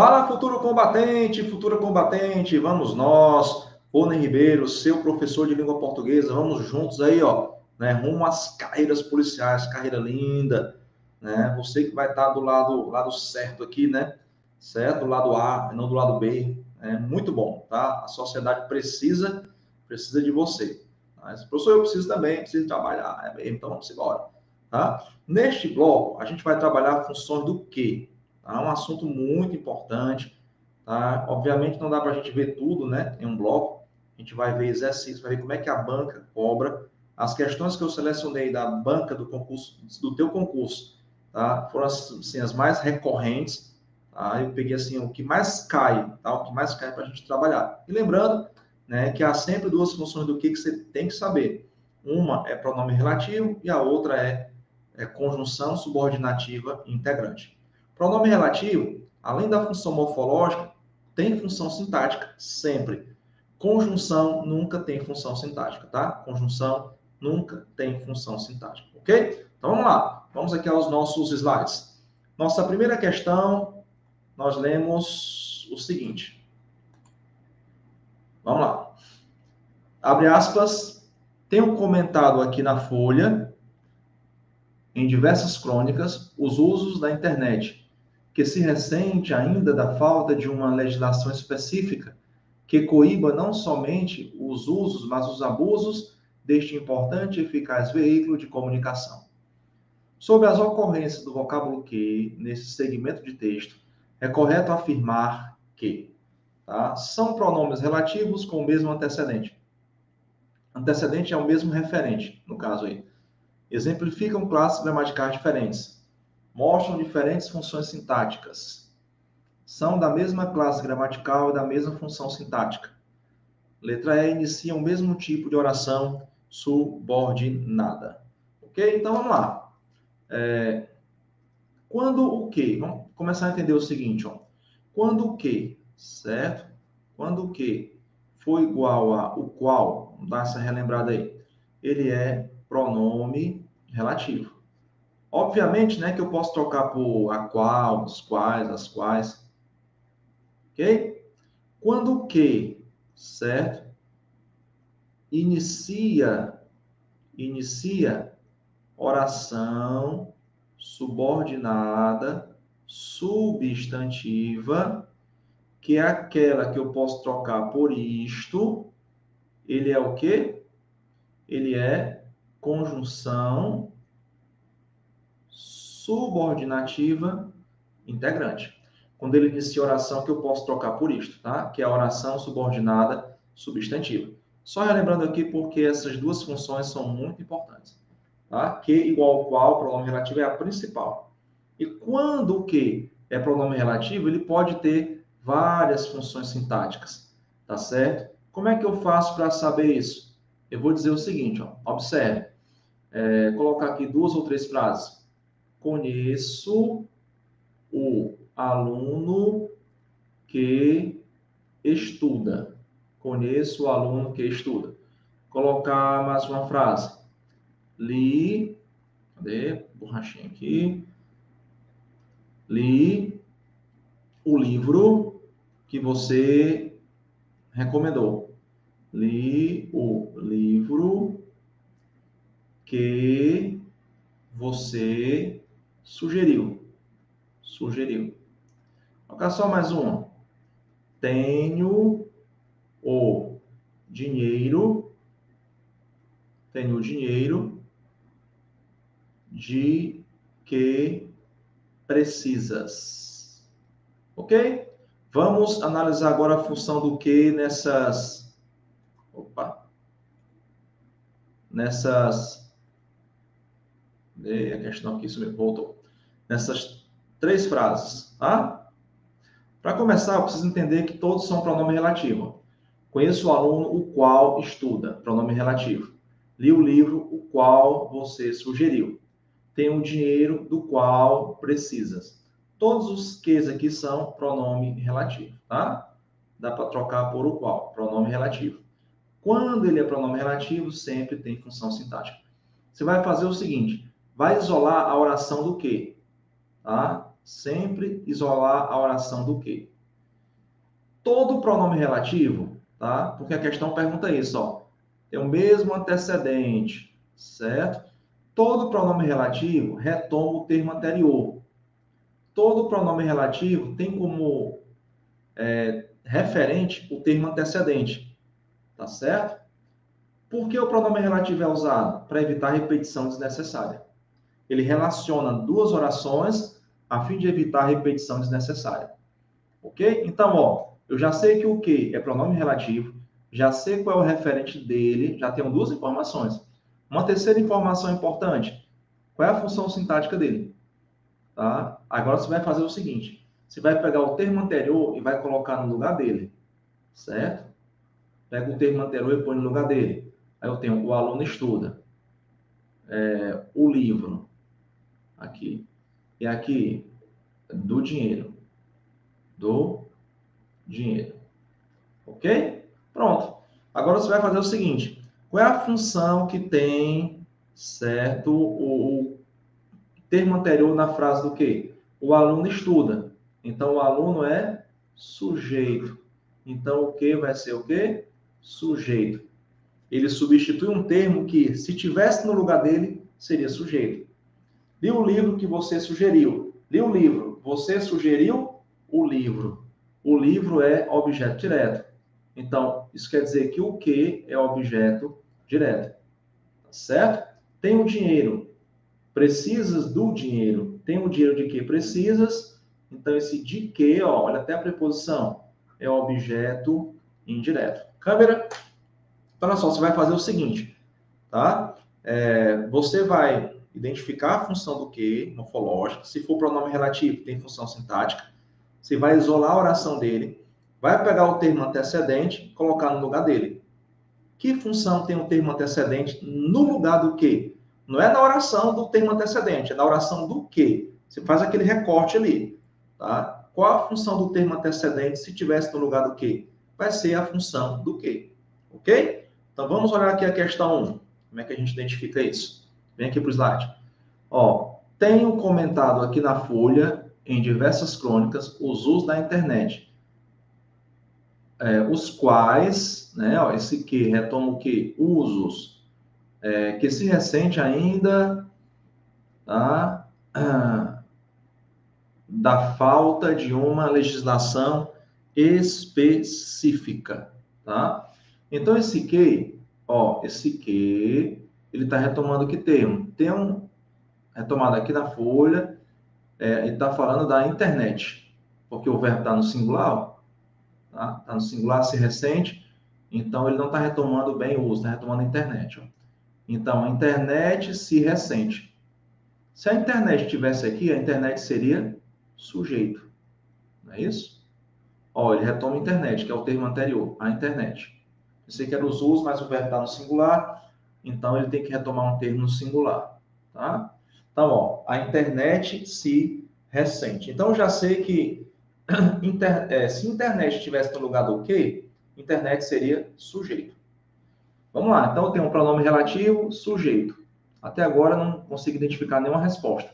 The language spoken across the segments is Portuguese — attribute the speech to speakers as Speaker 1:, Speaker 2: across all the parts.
Speaker 1: Fala, futura combatente, vamos nós, Rony Ribeiro, seu professor de língua portuguesa, vamos juntos aí, ó, né, rumo às carreiras policiais, carreira linda, né, você que vai estar do lado certo aqui, né, certo, do lado A, não do lado B, é muito bom, tá? A sociedade precisa de você. Mas, professor, eu preciso também, preciso trabalhar, então vamos embora, tá? Neste bloco, a gente vai trabalhar funções do quê? É um assunto muito importante, tá? Obviamente não dá para a gente ver tudo, né? Em um bloco. A gente vai ver exercícios, vai ver como é que a banca cobra. As questões que eu selecionei da banca do concurso, do teu concurso, tá? Foram assim, as mais recorrentes. Tá? Eu peguei assim o que mais cai, tá? O que mais cai para a gente trabalhar. E lembrando, né, que há sempre duas funções do que você tem que saber. Uma é pronome relativo e a outra é conjunção subordinativa integrante. Pronome relativo, além da função morfológica, tem função sintática, sempre. Conjunção nunca tem função sintática, tá? Conjunção nunca tem função sintática, ok? Então vamos lá, vamos aqui aos nossos slides. Nossa primeira questão, nós lemos o seguinte. Vamos lá. Abre aspas. Tenho comentado aqui na Folha, em diversas crônicas, os usos da internet, que se ressente ainda da falta de uma legislação específica que coíba não somente os usos, mas os abusos deste importante e eficaz veículo de comunicação. Sobre as ocorrências do vocábulo que, nesse segmento de texto, é correto afirmar que são pronomes relativos com o mesmo antecedente. Antecedente é o mesmo referente, no caso aí. Exemplificam classes gramaticais diferentes. Mostram diferentes funções sintáticas. São da mesma classe gramatical e da mesma função sintática. Letra E, inicia o mesmo tipo de oração subordinada. Ok? Então, vamos lá. Quando o que? Vamos começar a entender o seguinte, ó. Quando o que, certo? Quando o que for igual a o qual, vamos dar essa relembrada aí, ele é pronome relativo. Obviamente, né, que eu posso trocar por a qual, os quais, as quais. Ok? Quando o que, certo? Inicia oração subordinada substantiva, que é aquela que eu posso trocar por isto. Ele é o quê? Ele é conjunção subordinativa integrante. Quando ele inicia a oração, que eu posso trocar por isto, tá? Que é a oração subordinada substantiva. Só relembrando aqui porque essas duas funções são muito importantes. Tá? Que igual ao qual, o pronome relativo é a principal. E quando o que é pronome relativo, ele pode ter várias funções sintáticas, tá certo? Como é que eu faço para saber isso? Eu vou dizer o seguinte, ó, observe. Colocar aqui duas ou três frases. Conheço o aluno que estuda. Conheço o aluno que estuda. Colocar mais uma frase. Li, cadê? Borrachinha aqui. Li o livro que você recomendou. Li o livro que você sugeriu. Sugeriu. Vou colocar só mais uma. Tenho o dinheiro. Tenho o dinheiro de que precisas. Ok? Vamos analisar agora a função do que nessas... Opa! Nessas... A questão aqui voltou. Nessas três frases, tá? Para começar, eu preciso entender que todos são pronome relativo. Conheço o aluno, o qual estuda, pronome relativo. Li o livro, o qual você sugeriu. Tenho o dinheiro, do qual precisas. Todos os que's aqui são pronome relativo, tá? Dá para trocar por o qual, pronome relativo. Quando ele é pronome relativo, sempre tem função sintática. Você vai fazer o seguinte, vai isolar a oração do que, tá? Sempre isolar a oração do que. Todo pronome relativo, tá? Porque a questão pergunta isso, ó. Tem o mesmo antecedente, certo? Todo pronome relativo retoma o termo anterior. Todo pronome relativo tem como referente o termo antecedente, tá certo? Por que o pronome relativo é usado? Para evitar repetição desnecessária. Ele relaciona duas orações a fim de evitar repetição desnecessária. Ok? Então, ó, eu já sei que o que é pronome relativo, já sei qual é o referente dele, já tenho duas informações. Uma terceira informação importante, qual é a função sintática dele? Tá? Agora você vai fazer o seguinte, você vai pegar o termo anterior e vai colocar no lugar dele, certo? Pega o termo anterior e põe no lugar dele. Aí eu tenho o aluno estuda, o livro, aqui, e aqui, do dinheiro, ok? Pronto. Agora você vai fazer o seguinte, qual é a função que tem, certo, o termo anterior na frase do quê? O aluno estuda. Então, o aluno é sujeito. Então, o que vai ser o quê? Sujeito. Ele substitui um termo que, se tivesse no lugar dele, seria sujeito. Li o livro que você sugeriu. Li o livro. Você sugeriu o livro. O livro é objeto direto. Então, isso quer dizer que o que é objeto direto. Tá certo? Tem o dinheiro. Precisas do dinheiro. Tem o dinheiro de que precisas. Então, esse de que, ó, olha até a preposição, é objeto indireto. Câmera? Então, olha só, você vai fazer o seguinte, tá? Você vai identificar a função do que, morfológica. Se for pronome relativo, tem função sintática. Você vai isolar a oração dele, vai pegar o termo antecedente e colocar no lugar dele. Que função tem o termo antecedente no lugar do que? Não é na oração do termo antecedente, é na oração do que. Você faz aquele recorte ali, tá? Qual a função do termo antecedente se tivesse no lugar do que? Vai ser a função do que, ok? Então vamos olhar aqui a questão 1. Como é que a gente identifica isso? Vem aqui para o slide. Ó, tenho comentado aqui na Folha, em diversas crônicas, os usos da internet. Os quais, né, ó, esse que retoma o que? Usos, que se ressente ainda, tá, da falta de uma legislação específica, tá? Então, esse que, ó, esse que, ele está retomando que termo? Tem um retomado aqui na folha, ele está falando da internet, porque o verbo está no singular, tá? Está no singular, se ressente, então ele não está retomando bem o uso, está retomando a internet, ó. Então, a internet se ressente. Se a internet estivesse aqui, a internet seria sujeito, não é isso? Ó, ele retoma a internet, que é o termo anterior, a internet. Eu sei que era os usos, mas o verbo está no singular, então ele tem que retomar um termo no singular, tá? Então, ó, a internet se ressente. Então, eu já sei que se internet estivesse no lugar do que, internet seria sujeito. Vamos lá, então eu tenho um pronome relativo, sujeito. Até agora não consigo identificar nenhuma resposta.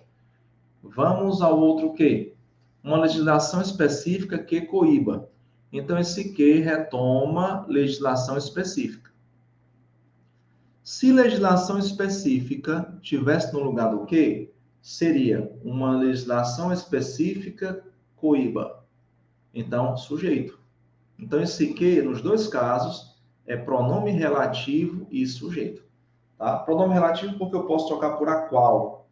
Speaker 1: Vamos ao outro que? Uma legislação específica que coíba. Então, esse que retoma legislação específica. Se legislação específica tivesse no lugar do que, seria uma legislação específica coíba. Então, sujeito. Então, esse que, nos dois casos, é pronome relativo e sujeito. Tá? Pronome relativo porque eu posso trocar por a qual.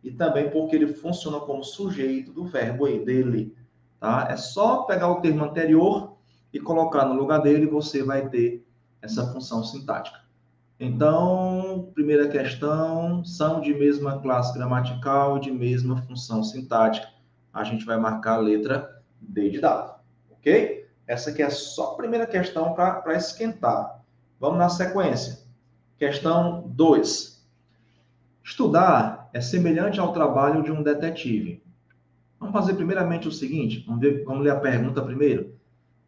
Speaker 1: E também porque ele funciona como sujeito do verbo aí, dele. Tá? É só pegar o termo anterior e colocar no lugar dele, você vai ter essa função sintática. Então, primeira questão, são de mesma classe gramatical, de mesma função sintática. A gente vai marcar a letra D de dado, ok? Essa aqui é só a primeira questão para esquentar. Vamos na sequência. Questão 2. Estudar é semelhante ao trabalho de um detetive. Vamos fazer primeiramente o seguinte, vamos ler a pergunta primeiro.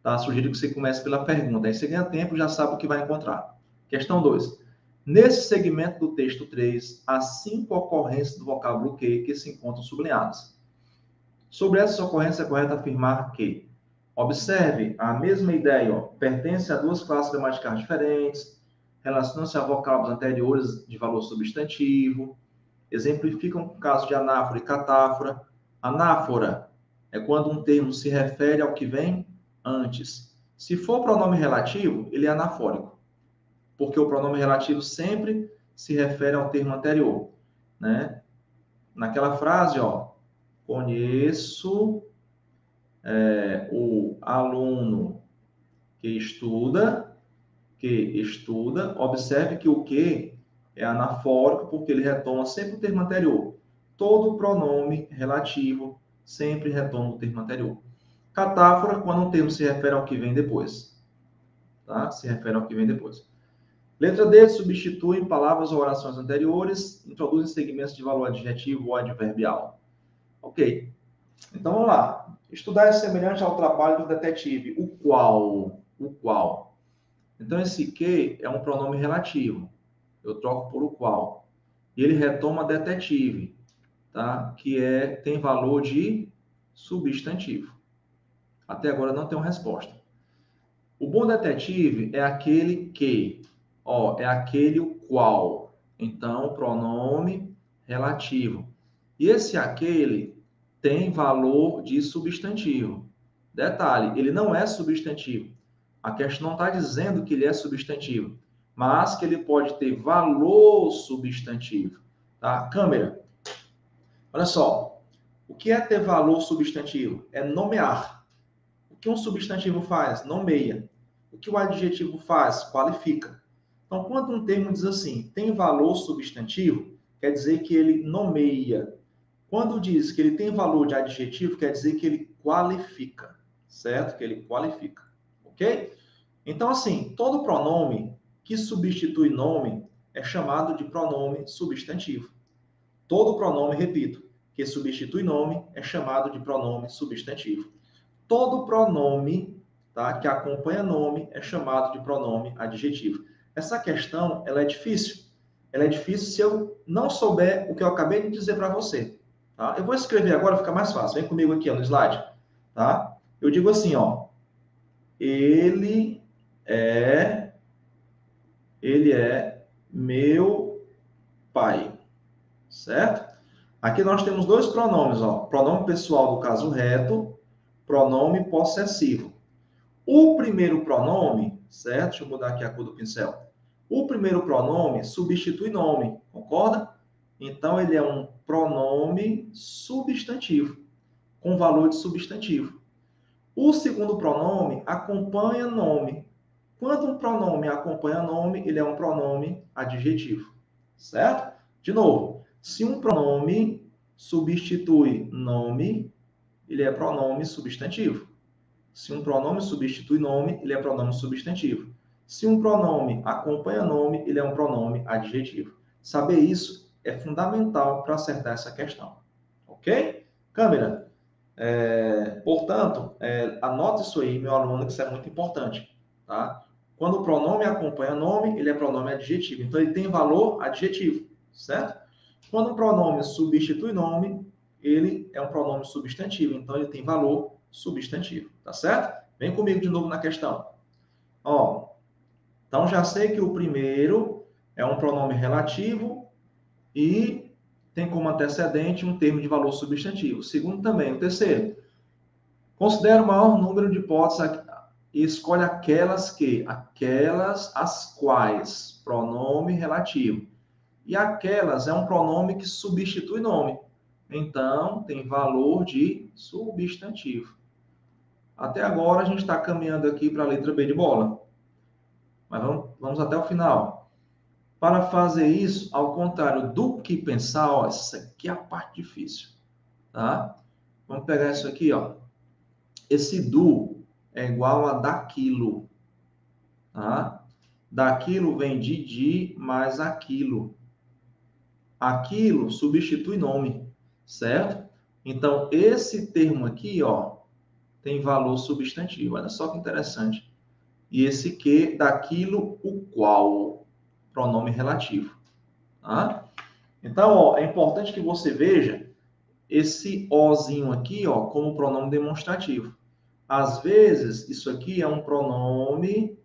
Speaker 1: Tá? Sugiro que você comece pela pergunta, aí você ganha tempo e já sabe o que vai encontrar. Questão 2. Nesse segmento do texto 3, há 5 ocorrências do vocábulo que se encontram sublinhadas. Sobre essa ocorrência, é correto afirmar que, observe a mesma ideia, ó, pertence a duas classes gramaticais diferentes, relacionam-se a vocábulos anteriores de valor substantivo, exemplificam com o caso de anáfora e catáfora. Anáfora é quando um termo se refere ao que vem antes. Se for pronome relativo, ele é anafórico, porque o pronome relativo sempre se refere ao termo anterior, né? Naquela frase, ó, conheço o aluno que estuda, observe que o que é anafórico, porque ele retoma sempre o termo anterior. Todo pronome relativo sempre retoma o termo anterior. Catáfora, quando um termo se refere ao que vem depois. Tá? Se refere ao que vem depois. Letra D, substituem palavras ou orações anteriores, introduzem segmentos de valor adjetivo ou adverbial. Ok. Então, vamos lá. Estudar é semelhante ao trabalho do detetive. O qual. Então, esse que é um pronome relativo. Eu troco por o qual. E ele retoma detetive, tá? Que tem valor de substantivo. Até agora não tenho resposta. O bom detetive é aquele que, ó, é aquele o qual. Então, pronome relativo. E esse aquele tem valor de substantivo. Detalhe, ele não é substantivo. A questão não está dizendo que ele é substantivo, mas que ele pode ter valor substantivo. Tá? Câmera, olha só. O que é ter valor substantivo? É nomear. O que um substantivo faz? Nomeia. O que o adjetivo faz? Qualifica. Então, quando um termo diz assim, tem valor substantivo, quer dizer que ele nomeia. Quando diz que ele tem valor de adjetivo, quer dizer que ele qualifica, certo? Que ele qualifica, ok? Então, assim, todo pronome que substitui nome é chamado de pronome substantivo. Todo pronome, repito, que substitui nome é chamado de pronome substantivo. Todo pronome, tá, que acompanha nome é chamado de pronome adjetivo. Essa questão, ela é difícil. Ela é difícil se eu não souber o que eu acabei de dizer para você. Tá? Eu vou escrever agora, fica mais fácil. Vem comigo aqui ó, no slide. Tá? Eu digo assim, ó. Ele é meu pai. Certo? Aqui nós temos dois pronomes, ó. Pronome pessoal do caso reto, pronome possessivo. O primeiro pronome, certo? Deixa eu mudar aqui a cor do pincel. O primeiro pronome substitui nome, concorda? Então, ele é um pronome substantivo, com valor de substantivo. O segundo pronome acompanha nome. Quando um pronome acompanha nome, ele é um pronome adjetivo, certo? De novo, se um pronome substitui nome, ele é pronome substantivo. Se um pronome substitui nome, ele é pronome substantivo. Se um pronome acompanha nome, ele é um pronome adjetivo. Saber isso é fundamental para acertar essa questão. Ok? Câmera. Portanto, anote isso aí, meu aluno, que isso é muito importante. Tá? Quando o pronome acompanha nome, ele é pronome adjetivo. Então, ele tem valor adjetivo, certo? Quando o pronome substitui nome, ele é um pronome substantivo. Então, ele tem valor substantivo, tá certo? Vem comigo de novo na questão. Ó, então, já sei que o primeiro é um pronome relativo e tem como antecedente um termo de valor substantivo. O segundo também. O terceiro, considera o maior número de hipóteses e escolhe aquelas as quais, pronome relativo. E aquelas é um pronome que substitui nome. Então, tem valor de substantivo. Até agora, a gente está caminhando aqui para a letra B de bola. Mas vamos até o final. Para fazer isso, ao contrário do que pensar, ó, isso aqui é a parte difícil. Tá? Vamos pegar isso aqui, ó. Esse do é igual a daquilo. Tá? Daquilo vem de mais aquilo. Aquilo substitui nome, certo? Então, esse termo aqui, ó, tem valor substantivo. Olha só que interessante. E esse que, daquilo, o qual, pronome relativo. Tá? Então, ó, é importante que você veja esse ozinho aqui, ó, como pronome demonstrativo. Às vezes, isso aqui é um pronome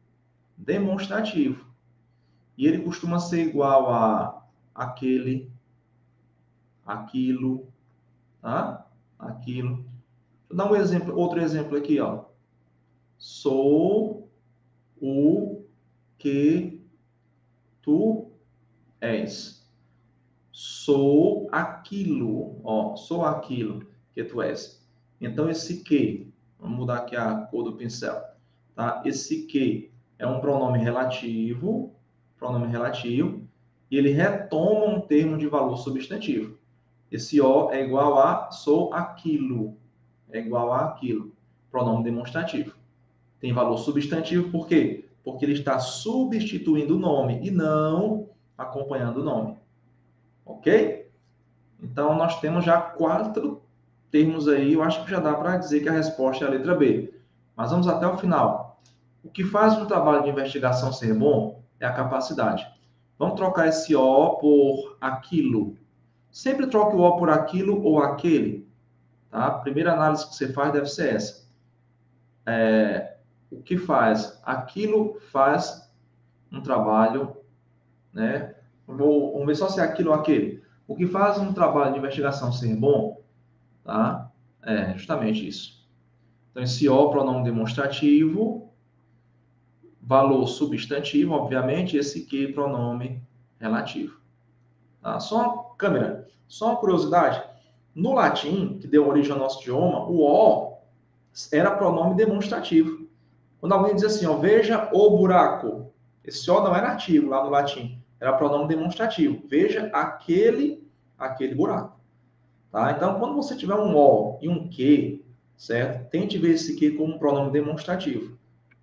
Speaker 1: demonstrativo. E ele costuma ser igual a aquele, aquilo, tá? Aquilo. Vou dar um exemplo, outro exemplo aqui, ó. Sou o que tu és. Sou aquilo, ó, sou aquilo que tu és. Então, esse que, vamos mudar aqui a cor do pincel, tá? Esse que é um pronome relativo, e ele retoma um termo de valor substantivo. Esse o é igual a sou aquilo, é igual a aquilo, pronome demonstrativo. Tem valor substantivo, por quê? Porque ele está substituindo o nome e não acompanhando o nome. Ok? Então, nós temos já 4 termos aí. Eu acho que já dá para dizer que a resposta é a letra B. Mas vamos até o final. O que faz um trabalho de investigação ser bom é a capacidade. Vamos trocar esse O por aquilo. Sempre troque o O por aquilo ou aquele. Tá? A primeira análise que você faz deve ser essa. O que faz? Aquilo faz um trabalho, né? Vamos ver só se é aquilo ou aquele. O que faz um trabalho de investigação ser bom, tá? É justamente isso. Então, esse O, pronome demonstrativo, valor substantivo, obviamente, esse que, pronome relativo. Tá? Só uma curiosidade. No latim, que deu origem ao nosso idioma, o O era pronome demonstrativo. Quando alguém diz assim, ó, veja o buraco, esse O não era artigo lá no latim, era pronome demonstrativo. Veja aquele buraco. Tá? Então, quando você tiver um O e um que, certo? Tente ver esse que como um pronome demonstrativo.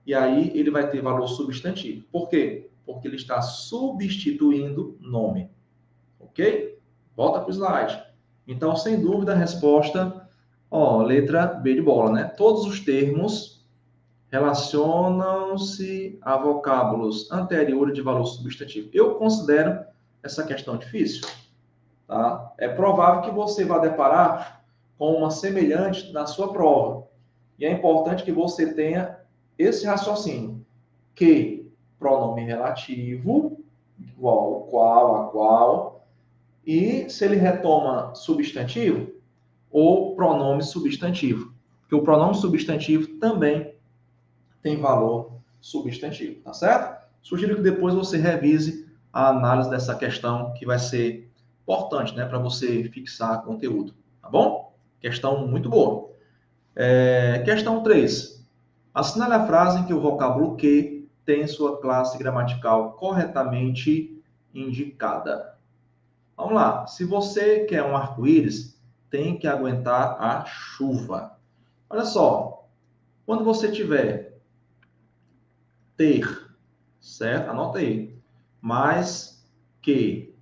Speaker 1: E aí ele vai ter valor substantivo. Por quê? Porque ele está substituindo nome. Ok? Volta para o slide. Então, sem dúvida, a resposta, ó, letra B de bola, né? Todos os termos relacionam-se a vocábulos anteriores de valor substantivo. Eu considero essa questão difícil. Tá? É provável que você vá deparar com uma semelhante na sua prova. E é importante que você tenha esse raciocínio. Que pronome relativo, igual, qual, a qual, e se ele retoma substantivo, ou pronome substantivo. Porque o pronome substantivo também tem valor substantivo, tá certo? Sugiro que depois você revise a análise dessa questão, que vai ser importante, né, para você fixar conteúdo, tá bom? Questão muito boa. Questão 3. Assinale a frase em que o vocábulo que tem sua classe gramatical corretamente indicada. Vamos lá. Se você quer um arco-íris, tem que aguentar a chuva. Olha só. Quando você tiver ter, certo? Anota aí. Mais que,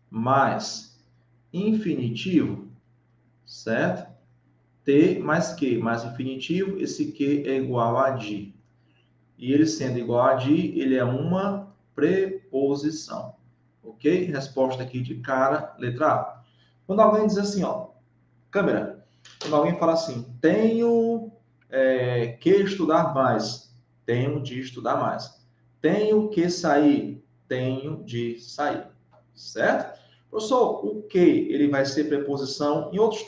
Speaker 1: mais infinitivo, certo? Ter mais que, mais infinitivo, esse que é igual a de. E ele sendo igual a de, ele é uma preposição. Ok? Resposta aqui de cara, letra A. Quando alguém diz assim, ó, câmera, quando alguém fala assim, tenho que estudar mais, tenho de estudar mais. Tenho que sair, tenho de sair, certo? Professor, o que ele vai ser preposição em outros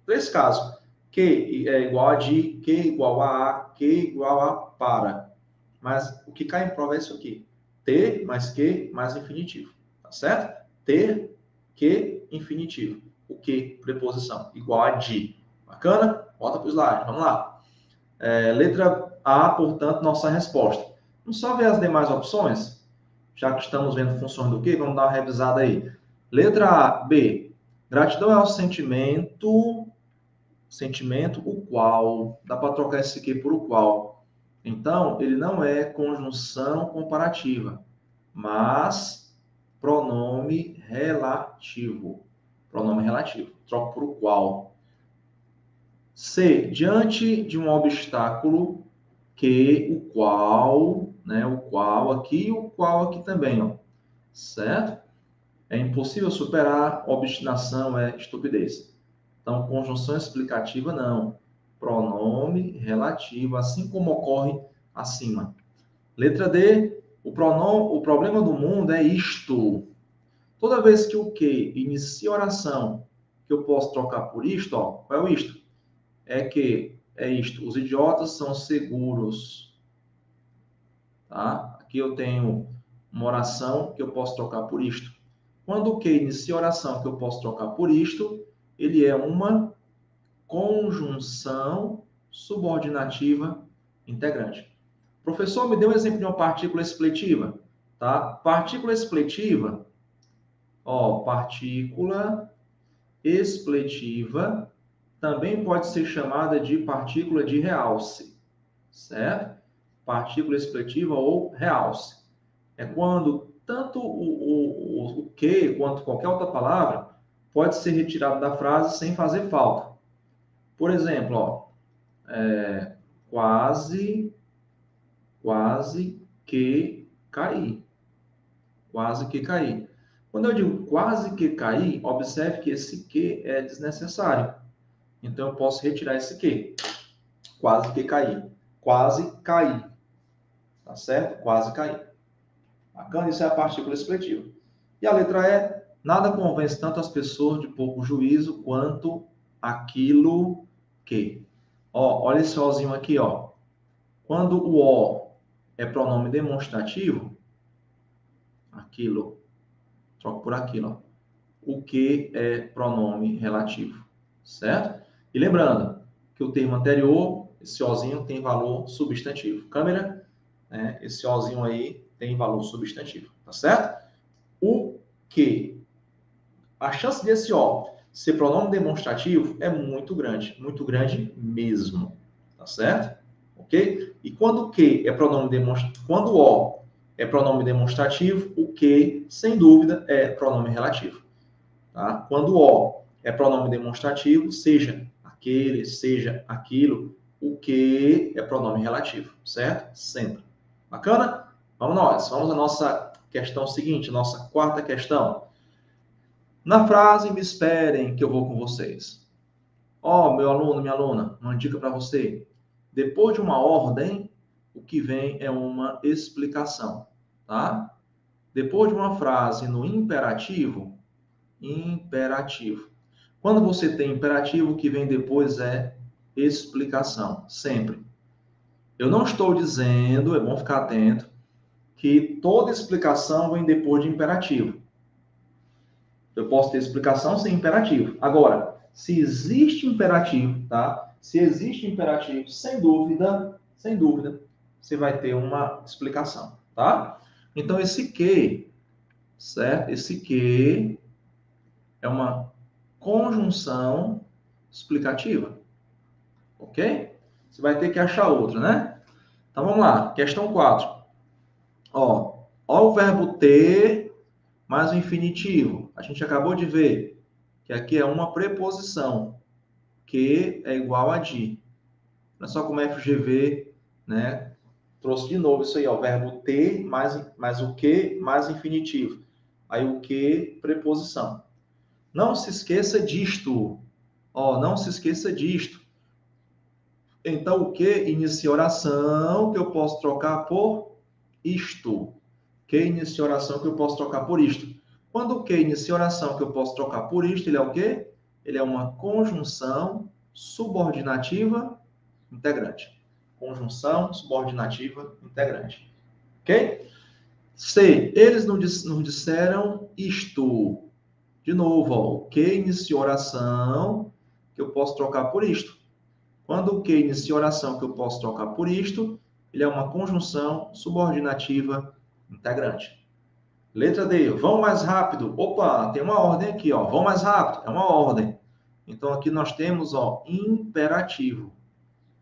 Speaker 1: três casos. Que é igual a de, que igual a, que igual a para. Mas o que cai em prova é isso aqui. Ter mais que mais infinitivo, tá certo? Ter que infinitivo. O que preposição igual a de. Bacana? Volta para o slide, vamos lá. Letra A, portanto, nossa resposta. Vamos só ver as demais opções, já que estamos vendo funções do que, vamos dar uma revisada aí. Letra A, B. Gratidão é o sentimento o qual. Dá para trocar esse aqui por o qual. Então, ele não é conjunção comparativa, mas pronome relativo. Pronome relativo. Troco por o qual. C. Diante de um obstáculo que o qual, né, o qual aqui e o qual aqui também, ó, certo? É impossível superar, obstinação é estupidez. Então, conjunção explicativa, não. Pronome relativo, assim como ocorre acima. Letra D, o problema do mundo é isto. Toda vez que o que inicia oração, que eu posso trocar por isto, ó, qual é o isto? É isto. Os idiotas são seguros. Tá? Aqui eu tenho uma oração que eu posso trocar por isto. Quando o que inicia oração que eu posso trocar por isto, ele é uma conjunção subordinativa integrante. Professor, me dê um exemplo de uma partícula expletiva, tá? Partícula expletiva, ó, partícula expletiva também pode ser chamada de partícula de realce, certo? Partícula expletiva ou realce. É quando tanto o que quanto qualquer outra palavra pode ser retirado da frase sem fazer falta. Por exemplo, ó, quase que caí. Quase que caí. Quando eu digo quase que caí, observe que esse que é desnecessário. Então, eu posso retirar esse que. Quase que caí. Quase caí. Tá certo? Quase caí. Bacana? Isso é a partícula expletiva. E a letra E, nada convence tanto as pessoas de pouco juízo quanto aquilo que. Ó, olha esse Ozinho aqui, ó. Quando o O é pronome demonstrativo, aquilo, troco por aquilo, ó. O que é pronome relativo, certo? E lembrando que o termo anterior, esse Ozinho tem valor substantivo. Câmera, né? Esse Ozinho aí tem valor substantivo, tá certo? O que? A chance desse O ser pronome demonstrativo é muito grande mesmo, tá certo? Ok? E quando o que é pronome demonstrativo, quando o O é pronome demonstrativo, o que, sem dúvida, é pronome relativo. Tá? Quando o é pronome demonstrativo, seja aquele, seja aquilo, o que é pronome relativo, certo? Sempre. Bacana? Vamos nós. Vamos à nossa questão seguinte, nossa quarta questão. Na frase, me esperem que eu vou com vocês. Ó, meu aluno, minha aluna, uma dica para você. Depois de uma ordem, o que vem é uma explicação, tá? Depois de uma frase no imperativo, imperativo. Quando você tem imperativo, o que vem depois é explicação, sempre. Eu não estou dizendo, é bom ficar atento, que toda explicação vem depois de imperativo. Eu posso ter explicação sem imperativo. Agora, se existe imperativo, tá? Se existe imperativo, sem dúvida, você vai ter uma explicação, tá? Então, esse que, certo? Esse que é uma conjunção explicativa, ok? Você vai ter que achar outra, né? Então, vamos lá. Questão 4. Ó o verbo ter mais o infinitivo. A gente acabou de ver que aqui é uma preposição, que é igual a de. Olha só como a FGV, né, trouxe de novo isso aí, ó, o verbo ter mais o que mais infinitivo. Aí o que, preposição. Não se esqueça disto. Ó, não se esqueça disto. Então, o que inicia oração que eu posso trocar por isto. Que inicia oração que eu posso trocar por isto. Quando o que inicia oração que eu posso trocar por isto, ele é o quê? Ele é uma conjunção subordinativa integrante. Conjunção subordinativa integrante. Ok? C. Eles nos disseram isto. De novo, ó, o que inicia oração que eu posso trocar por isto. Quando o que inicia oração que eu posso trocar por isto, ele é uma conjunção subordinativa integrante. Letra D, vão mais rápido. Opa, tem uma ordem aqui, ó. Vão mais rápido, é uma ordem. Então aqui nós temos, ó, imperativo.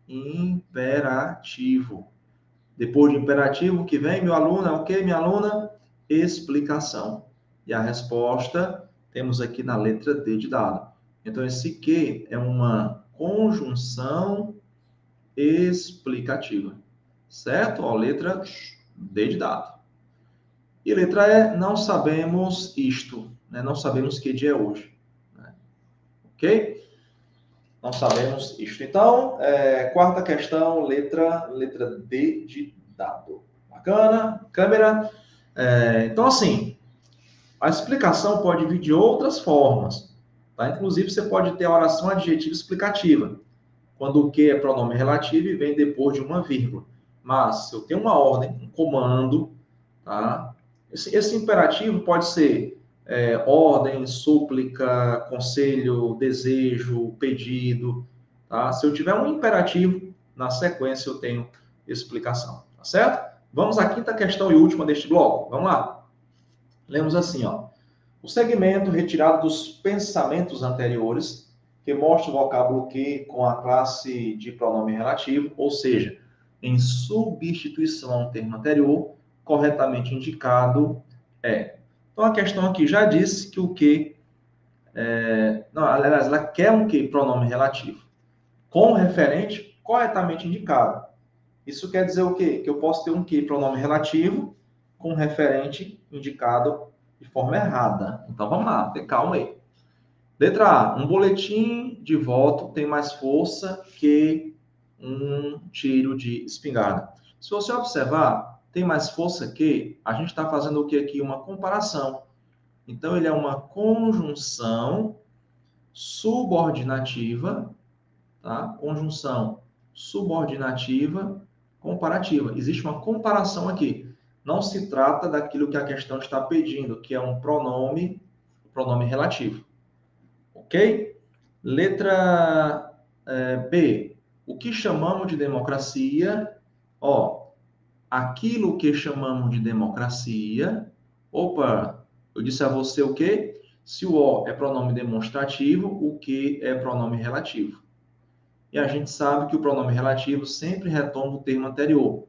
Speaker 1: Imperativo. Depois de imperativo, o que vem, meu aluno, é o quê, minha aluna? Explicação. E a resposta temos aqui na letra D de dado. Então esse que é uma conjunção explicativa. Certo? Ó, letra D de dado. E letra E, não sabemos isto, né? Não sabemos que dia é hoje. Né? Ok? Não sabemos isto. Então, quarta questão, letra D de dado. Bacana? Câmera. Então, assim, a explicação pode vir de outras formas. Tá? Inclusive, você pode ter a oração adjetiva explicativa, quando o que é pronome relativo e vem depois de uma vírgula. Mas, se eu tenho uma ordem, um comando, tá? Esse imperativo pode ser ordem, súplica, conselho, desejo, pedido. Tá? Se eu tiver um imperativo, na sequência eu tenho explicação. Tá certo? Vamos à quinta questão e última deste bloco. Vamos lá. Lemos assim, ó. O segmento retirado dos pensamentos anteriores, que mostra o vocábulo que com a classe de pronome relativo, ou seja, em substituição a um termo anterior, corretamente indicado é. Então, a questão aqui já disse que o que... não, aliás, ela quer um que pronome relativo com referente corretamente indicado. Isso quer dizer o quê? Que eu posso ter um que pronome relativo com referente indicado de forma errada. Então, vamos lá, ter calma aí. Letra A. Um boletim de voto tem mais força que um tiro de espingarda. Se você observar, tem mais força que, a gente está fazendo o que aqui? Uma comparação. Então, ele é uma conjunção subordinativa, tá? Conjunção subordinativa comparativa. Existe uma comparação aqui. Não se trata daquilo que a questão está pedindo, que é um pronome relativo. Ok? Letra B. O que chamamos de democracia? Ó, aquilo que chamamos de democracia. Opa, eu disse a você o quê? Se o O é pronome demonstrativo, o que é pronome relativo. E a gente sabe que o pronome relativo sempre retoma o termo anterior.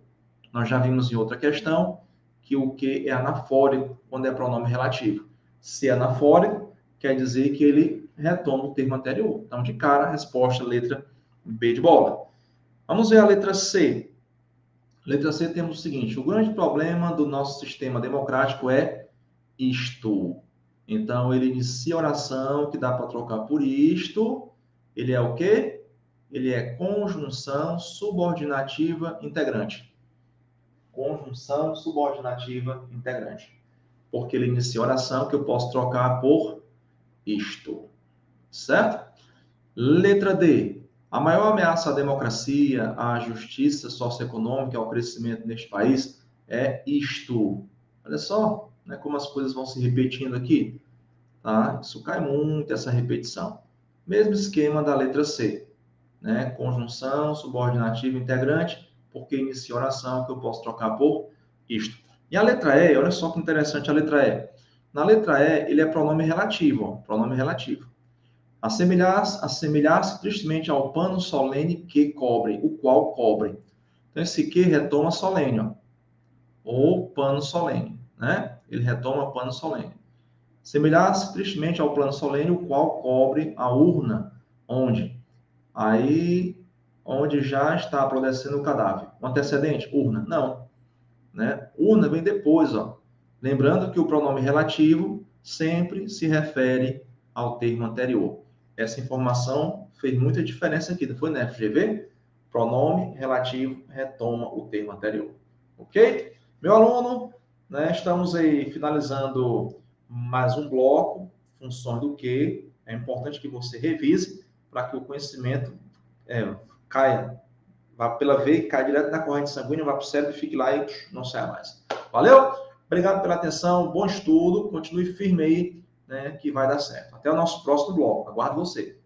Speaker 1: Nós já vimos em outra questão que o que é anafórico quando é pronome relativo. Se é anafórico, quer dizer que ele retoma o termo anterior. Então, de cara, a resposta, letra B de bola. Vamos ver a letra C. Letra C temos o seguinte: o grande problema do nosso sistema democrático é isto. Então, ele inicia a oração que dá para trocar por isto. Ele é o quê? Ele é conjunção subordinativa integrante. Conjunção subordinativa integrante. Porque ele inicia a oração que eu posso trocar por isto. Certo? Letra D. A maior ameaça à democracia, à justiça socioeconômica, ao crescimento neste país é isto. Olha só, né, como as coisas vão se repetindo aqui. Tá? Isso cai muito, essa repetição. Mesmo esquema da letra C. Né? Conjunção, subordinativa, integrante, porque inicia a oração que eu posso trocar por isto. E a letra E, olha só que interessante a letra E. Na letra E, ele é pronome relativo, ó, pronome relativo. Assemelhar-se tristemente ao pano solene que cobre, o qual cobre. Então, esse que retoma solene, ó, ou pano solene, né? Ele retoma pano solene. Semelhar-se tristemente ao plano solene, o qual cobre a urna, onde? Aí, onde já está apodrecendo o cadáver. O antecedente? Urna? Não. Né? Urna vem depois, ó. Lembrando que o pronome relativo sempre se refere ao termo anterior. Essa informação fez muita diferença aqui, não foi na FGV? Pronome relativo retoma o termo anterior. Ok? Meu aluno, né, estamos aí finalizando mais um bloco, funções do que. É importante que você revise para que o conhecimento caia, vá pela veia, caia direto na corrente sanguínea, vá para o cérebro e fique lá e não saia mais. Valeu? Obrigado pela atenção, bom estudo, continue firme aí, né, que vai dar certo. Até o nosso próximo bloco. Aguardo você.